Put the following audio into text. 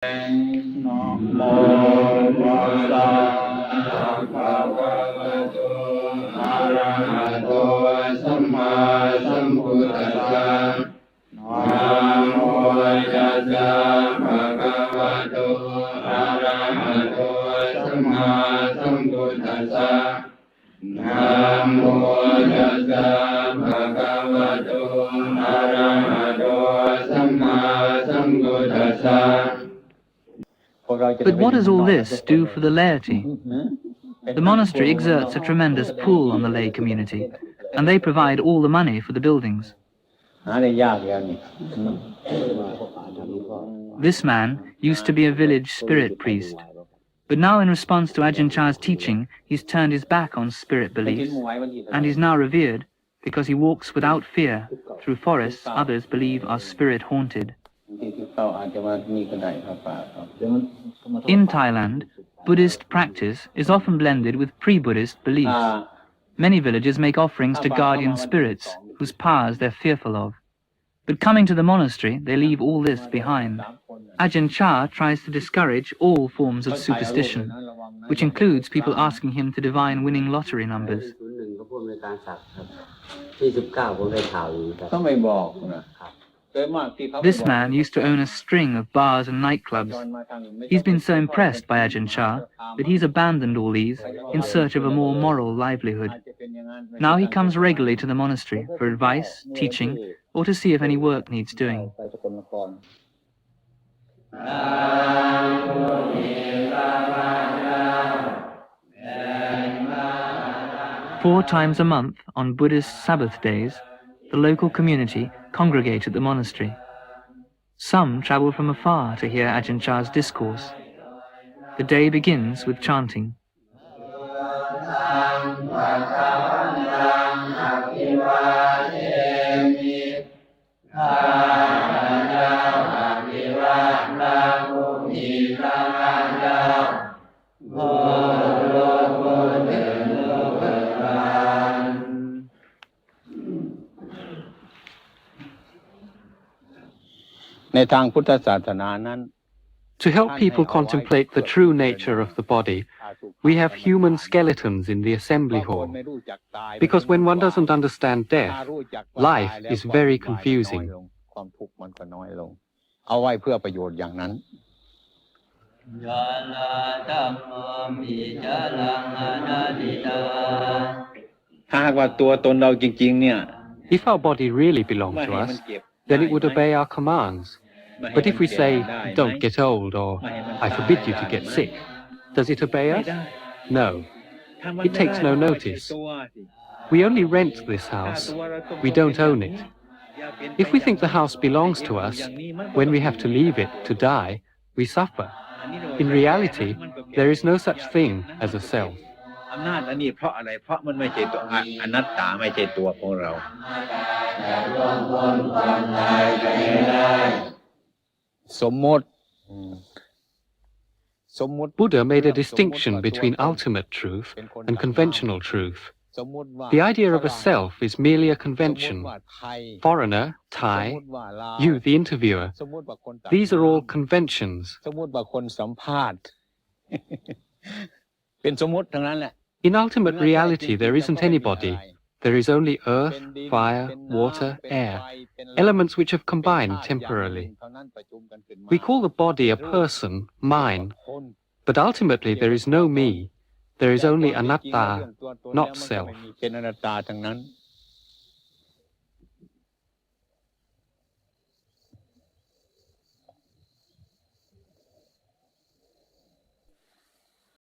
นะโมตัสสะภะคะวะโตอะระหะโตสัมมาสัมพุทธัสสะนะโมตัสสะภะคะวะโตอะระหะโตสัมมาสัมพุทธัสสะนะโมตัสสะภะคะวะโตอะระหะโตสัมมาสัมพุทธัสสะ But what does all this do for the laity? The monastery exerts a tremendous pull on the lay community, and they provide all the money for the buildings. This man used to be a village spirit priest, but now in response to Ajahn Chah's teaching, he's turned his back on spirit beliefs, and he's now revered because he walks without fear through forests others believe are spirit-haunted. In Thailand, Buddhist practice is often blended with pre-Buddhist beliefs. Many villages make offerings to guardian spirits whose powers they're fearful of. But coming to the monastery, they leave all this behind. Ajahn Chah tries to discourage all forms of superstition, which includes people asking him to divine winning lottery numbers. This man used to own a string of bars and nightclubs. He's been so impressed by Ajahn Chah that he's abandoned all these in search of a more moral livelihood. Now he comes regularly to the monastery for advice, teaching, or to see if any work needs doing. 4 times a month on Buddhist Sabbath days, the local community congregate at the monastery. Some travel from afar to hear Ajahn Chah's discourse. The day begins with chanting. To help people contemplate the true nature of the body, we have human skeletons in the assembly hall. Because when one doesn't understand death, life is very confusing. If our body really belonged to us, then it would obey our commands. But if we say, don't get old, or I forbid you to get sick, does it obey us? No. It takes no notice. We only rent this house. We don't own it. If we think the house belongs to us, when we have to leave it to die, we suffer. In reality, there is no such thing as a self. อำนาจอันนี้เพราะอะไรเพราะมันไม่ใช่ตัวอนัตตาไม่ใช่ตัวของเรา Buddha made a distinction between ultimate truth and conventional truth. The idea of a self is merely a convention. Foreigner, Thai, you, the interviewer, these are all conventions. In ultimate reality, there isn't anybody. There is only earth, fire, water, air, elements which have combined temporarily. We call the body a person, mine, but ultimately there is no me. There is only anatta, not self.